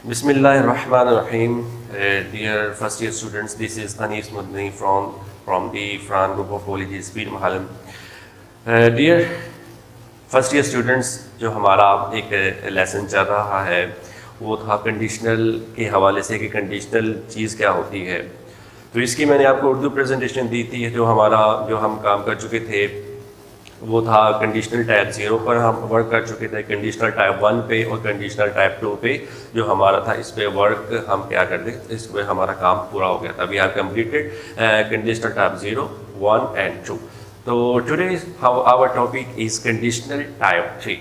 Bismillah ar-Rahman ar-Rahim. Dear first year students, this is Anis Mudni from the Fran group of colleges, Pir Mahalim. Dear first year students, جو ہمارا ایک lesson چل رہا ہے وہ تھا کنڈیشنل کے حوالے سے کہ کنڈیشنل چیز کیا ہوتی ہے. تو اس کی میں نے آپ کو اردو پریزنٹیشن دی تھی. جو ہم کام کر چکے تھے وہ تھا کنڈیشنل ٹائپ 0 پر ہم ورک کر چکے تھے, کنڈیشنل ٹائپ 1 پہ اور کنڈیشنل ٹائپ 2 پہ جو ہمارا تھا اس پہ ورک ہم کیا کرتے, اس پہ ہمارا کام پورا ہو گیا تھا. We have completed conditional type 0, 1 and 2. تو today our topic is conditional type 3.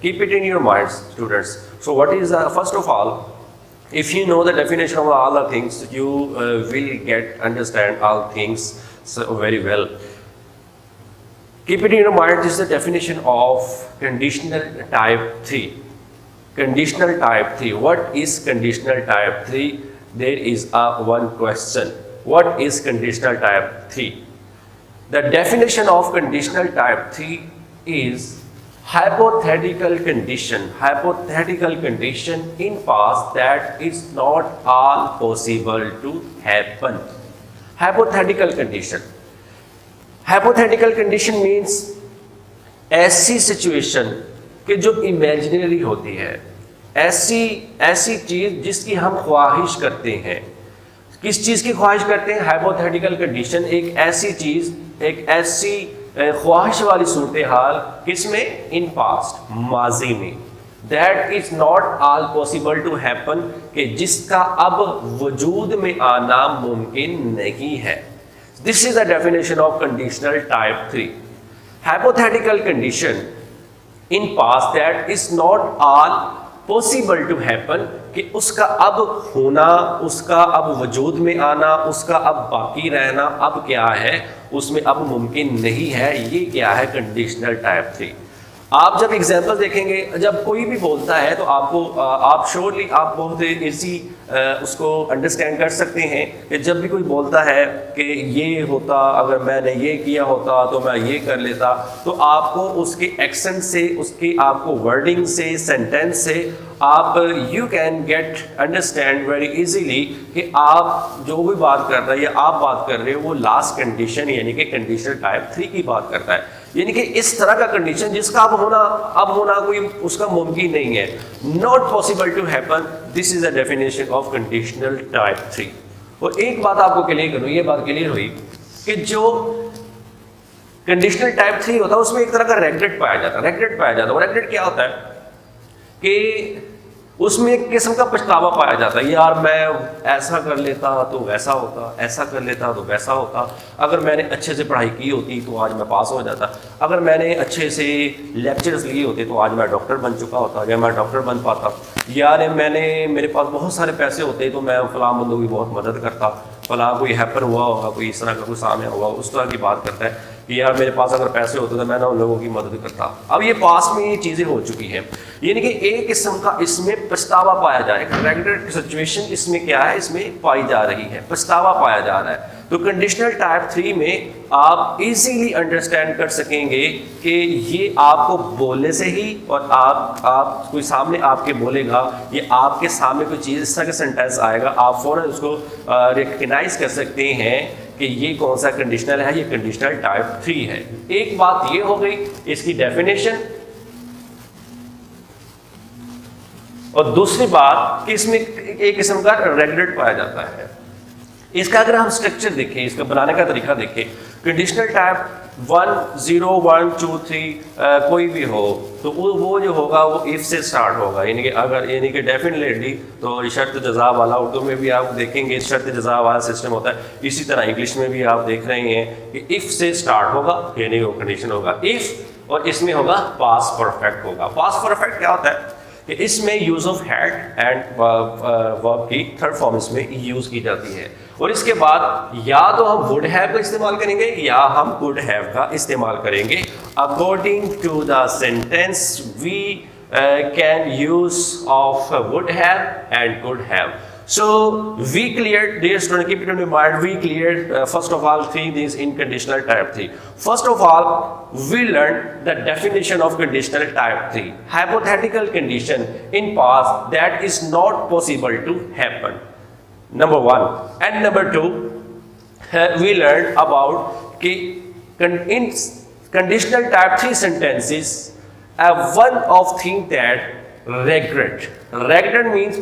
Keep it in your minds, students. So what is first of all, if you know the definition of all the things, you will understand all things so very well. Keep it in your mind, this is the definition of conditional type 3. Conditional type 3. What is conditional type 3? There is one question. What is conditional type 3? The definition of conditional type 3 is hypothetical condition. Hypothetical condition in past that is not all possible to happen. Hypothetical condition. Hypothetical condition means ایسی situation کہ جو imaginary ہوتی ہے, ایسی چیز جس کی ہم خواہش کرتے ہیں. کس چیز کی خواہش کرتے ہیں؟ ہائپوتھیٹیکل کنڈیشن, ایک ایسی چیز, ایک ایسی خواہش والی صورتحال, کس میں؟ ان پاسٹ, ماضی میں. That is not all possible to happen, کہ جس کا اب وجود میں آنا ممکن نہیں ہے. This is the definition of conditional type 3. Hypothetical condition in past that is not all possible to happen, کہ اس کا اب ہونا, اس کا اب وجود میں آنا, اس کا اب باقی رہنا اب کیا ہے, اس میں اب ممکن نہیں ہے. یہ کیا ہے؟ conditional type 3. آپ جب ایگزامپل دیکھیں گے, جب کوئی بھی بولتا ہے تو آپ شیورلی آپ بہت ایزی اس کو انڈرسٹینڈ کر سکتے ہیں کہ جب بھی کوئی بولتا ہے کہ یہ ہوتا, اگر میں نے یہ کیا ہوتا تو میں یہ کر لیتا, تو آپ کو اس کے ایکسنٹ سے, اس کی آپ کو ورڈنگ سے, سینٹینس سے آپ you can get understand very easily کہ آپ جو بھی بات کر رہے ہیں یا آپ بات کر رہے ہو وہ لاسٹ کنڈیشن یعنی کہ کنڈیشنل ٹائپ 3 کی بات کرتا ہے. یعنی کہ اس طرح کا کنڈیشن جس کا اب ہونا کوئی اس کا ممکن نہیں ہے, not possible to happen. This is a definition of conditional type 3. اور ایک بات آپ کو کلیئر کروں, یہ بات کلیئر ہوئی کہ جو کنڈیشنل ٹائپ 3 ہوتا ہے اس میں ایک طرح کا ریگریٹ پایا جاتا ہے. اور ریگریٹ کیا ہوتا ہے کہ اس میں ایک قسم کا پچھتاوا پایا جاتا ہے. یار میں ایسا کر لیتا تو ویسا ہوتا, ایسا کر لیتا تو ویسا ہوتا, اگر میں نے اچھے سے پڑھائی کی ہوتی تو آج میں پاس ہو جاتا, اگر میں نے اچھے سے لیکچرز لیے ہوتے تو آج میں ڈاکٹر بن چکا ہوتا, یا میں ڈاکٹر بن پاتا. یار میرے پاس بہت سارے پیسے ہوتے تو میں فلاں بندوں کی بہت مدد کرتا, فلاں کوئی ہیپن ہوا ہوگا, کوئی اس طرح کا کوئی سامنے ہوا, اس طرح کی بات کرتا ہے کہ یار میرے پاس اگر پیسے ہوتے تو میں ان لوگوں کی مدد کرتا. اب یہ پاس میں یہ چیزیں ہو چکی ہیں, یعنی کہ ایک قسم کا اس میں پچھتاوا پایا جا رہا ہے. ریگریٹ سچویشن اس میں کیا ہے, اس میں پائی جا رہی ہے, پچھتاوا پایا جا رہا ہے. تو کنڈیشنل ٹائپ 3 میں آپ ایزیلی انڈرسٹینڈ کر سکیں گے کہ یہ آپ کو بولنے سے ہی, اور آپ کوئی سامنے آپ کے بولے گا, یہ آپ کے سامنے کوئی چیز اس طرح کا سینٹینس آئے گا, آپ فوراً اس کو ریکگنائز کر سکتے ہیں کہ یہ کون سا کنڈیشنل ہے, یہ کنڈیشنل ٹائپ 3 ہے. ایک بات یہ ہو گئی اس کی ڈیفینیشن, اور دوسری بات کہ اس میں ایک قسم کا ریگریٹ پایا جاتا ہے. اس کا اگر ہم اسٹرکچر دیکھیں, اس کا بنانے کا طریقہ دیکھیں, کنڈیشنل ٹائپ 1, 0, 1, 2, 3 کوئی بھی ہو تو وہ جو ہوگا وہ if سے اسٹارٹ ہوگا. یعنی کہ ڈیفینیٹلی تو شرط جزا والا, اردو میں بھی آپ دیکھیں گے شرط جزا والا سسٹم ہوتا ہے. اسی طرح انگلش میں بھی آپ دیکھ رہے ہیں کہ if سے اسٹارٹ ہوگا, یعنی وہ کنڈیشن ہوگا if, اور اس میں ہوگا پاسٹ پرفیکٹ ہوگا. پاسٹ پرفیکٹ کیا ہوتا ہے کہ اس میں یوز آف ہیڈ اینڈ ورب کی تھرڈ فارم اس میں یوز کی جاتی ہے. اور اس کے بعد یا تو ہم وڈ ہیو کا استعمال کریں گے یا ہم کوڈ ہیو کا استعمال کریں گے. According to the sentence we can use of would have and could have. So we cleared, dear student, keep it in mind, we cleared first of all these in conditional type 3. First of all, we learned the definition of conditional type 3. Hypothetical condition in past that is not possible to happen. Number one. And number two, we learned about in conditional type 3 sentences, one of thing that regret means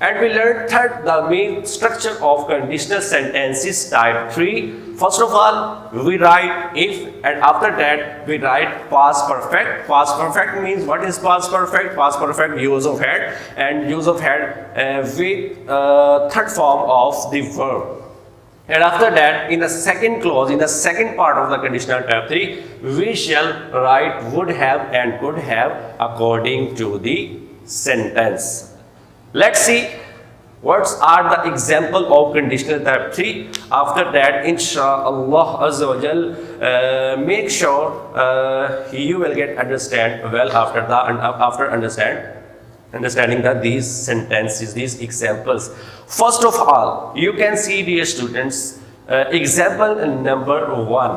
And we learned third, the main structure of conditional sentences type 3. First of all, we write if, and after that we write past perfect. Past perfect means, what is past perfect? Past perfect use of had, and use of had with third form of the verb. And after that, in the second clause, in the second part of the conditional type 3, we shall write would have and could have according to the sentence. Let's see what are the example of conditional type 3. After that, inshallah azza wa jal, make sure you will get understand well after understanding these sentences, these examples. First of all, you can see, dear students, example number 1.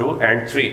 2 and 3.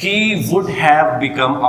he would have become a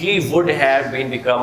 He would have become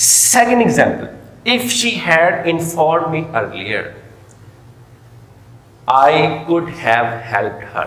Second example, if she had informed me earlier, I could have helped her.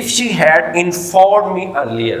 if she had informed me earlier,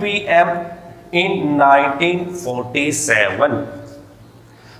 PM in 1947.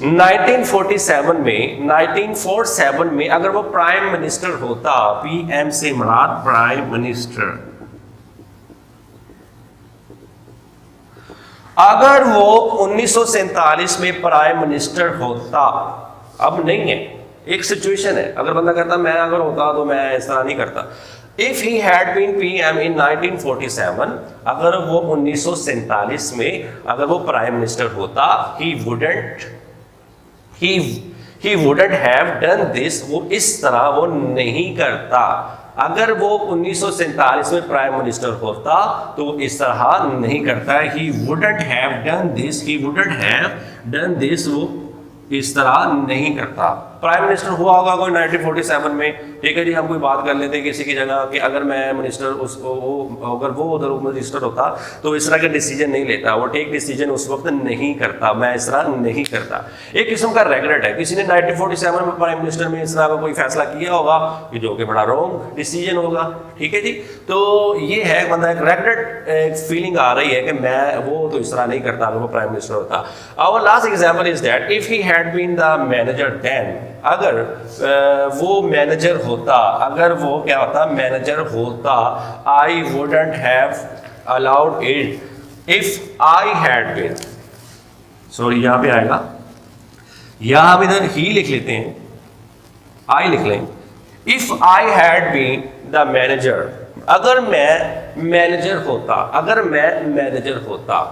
1947 میں اگر وہ prime minister ہوتا, P M سے مراد prime minister, اگر وہ 1947 میں prime minister ہوتا, اب نہیں ہے, ایک سچویشن ہے, اگر بندہ کہتا میں اگر ہوتا تو میں اس طرح نہیں کرتا. If he had been PM in 1947, اگر وہ 1947 میں اگر وہ پرائم منسٹر ہوتا, he wouldn't have done this, وہ اس طرح وہ نہیں کرتا. اگر وہ 1947 میں پرائم منسٹر ہوتا تو وہ اس طرح نہیں کرتا. He wouldn't have done this, وہ اس طرح نہیں کرتا. پرائم منسٹر ہوا ہوگا کوئی 1947 میں, ٹھیک ہے جی, ہم کوئی بات کر لیتے ہیں کسی کی جگہ کہ اگر میں منسٹر اگر وہ ادھر منسٹر ہوتا تو اس طرح کا ڈیسیجن نہیں لیتا, وہ ٹیک ڈیسیجن اس وقت نہیں کرتا, میں اس طرح نہیں کرتا. ایک قسم کا ریگریٹ ہے, کسی نے 1947 میں پرائم منسٹر میں اس طرح کا کوئی فیصلہ کیا ہوگا کہ جو کہ بڑا رانگ ڈیسیجن ہوگا, ٹھیک ہے جی. تو یہ ہے بندہ ایک ریگریٹ فیلنگ آ رہی ہے کہ میں وہ تو اس طرح نہیں کرتا اگر وہ پرائم منسٹر ہوتا. Our last example is that if he had been the manager then, اگر وہ مینیجر ہوتا, اگر وہ کیا ہوتا, مینیجر ہوتا, I wouldn't have allowed it if I had been, sorry یہاں پہ آئے گا, یہاں ہم ادھر ہی لکھ لیتے ہیں, I لکھ لیں, if I had been the manager, اگر میں مینیجر ہوتا,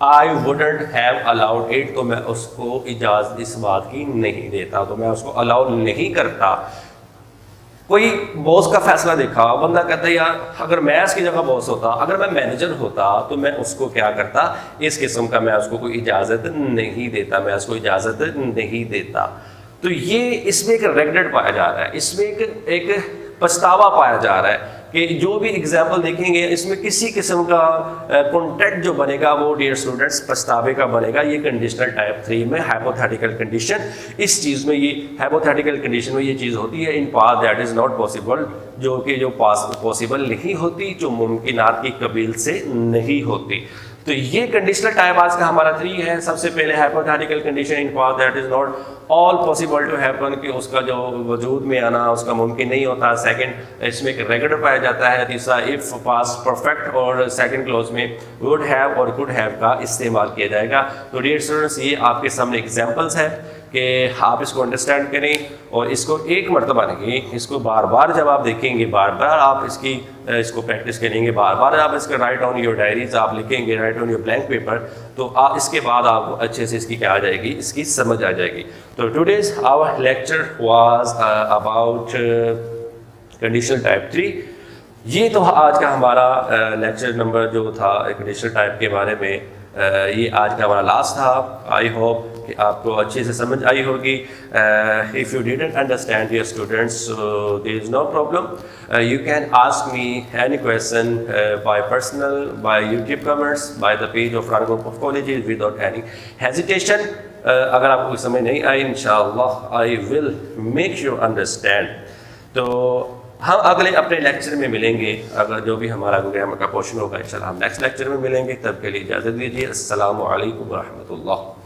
I wouldn't have allowed it, تو میں اس کو اجازت اس بات کی نہیں دیتا, تو میں اس کو الاؤ نہیں کرتا. کوئی باس کا فیصلہ دیکھا, بندہ کہتا ہے یار اگر میں اس کی جگہ باس ہوتا, اگر میں مینیجر ہوتا تو میں اس کو کیا کرتا, اس قسم کا میں اس کو کوئی اجازت نہیں دیتا. تو یہ اس میں ایک ریگریٹ پایا جا رہا ہے, اس میں ایک پچھتاوا پایا جا رہا ہے کہ جو بھی اگزامپل دیکھیں گے اس میں کسی قسم کا کنٹینٹ جو بنے گا وہ ڈیئر اسٹوڈنٹس پچھتاوے کا بنے گا. یہ کنڈیشنل ٹائپ 3 میں ہائپوتھیٹیکل کنڈیشن, اس چیز میں یہ ہائپوتھیٹیکل کنڈیشن میں یہ چیز ہوتی ہے, ان past that is not possible, جو پاسبل نہیں ہوتی, جو ممکنات کی قبیل سے نہیں ہوتی. تو یہ کنڈیشنل ٹائپ آج کا ہمارا 3 ہے. سب سے پہلے hypothetical condition in past that is not all possible to happen, کہ اس کا جو وجود میں آنا اس کا ممکن نہیں ہوتا. سیکنڈ, اس میں ایک ریگریٹ پایا جاتا ہے. تیسرا, اف پاس پرفیکٹ اور سیکنڈ کلوز میں وڈ ہیو اور کوڈ ہیو کا استعمال کیا جائے گا. تو ڈیئر اسٹوڈنٹس یہ آپ کے سامنے ایگزامپلس ہیں کہ آپ اس کو انڈرسٹینڈ کریں اور اس کو ایک مرتبہ نہیں, اس کو بار بار جب آپ دیکھیں گے, بار بار آپ اس کو پریکٹس کریں گے, بار بار آپ اس کا رائٹ آن یور ڈائریز آپ لکھیں گے, right on your blank paper, تو اس کے بعد آپ کو اچھے سے اس کی کیا آ جائے گی, اس کی سمجھ آ جائے گی. تو today's our lecture was about conditional type 3. یہ تو آج کا ہمارا لیکچر نمبر جو تھا کنڈیشنل ٹائپ کے بارے میں, یہ آج کا ہمارا لاسٹ تھا. آئی ہوپ کہ آپ کو اچھے سے سمجھ آئی ہوگی. If you didn't understand, dear students, there is no problem. You can ask me any question by personal, by YouTube comments, by the page of Frank Group of Colleges without any hesitation. اگر آپ کو سمجھ نہیں آئی, انشاءاللہ I will make you understand. تو ہم اگلے اپنے لیکچر میں ملیں گے, اگر جو بھی ہمارا گرامر کا پورشن ہوگا انشاءاللہ ہم نیکسٹ لیکچر میں ملیں گے. تب کے لیے اجازت دیجیے. السلام علیکم ورحمۃ اللہ.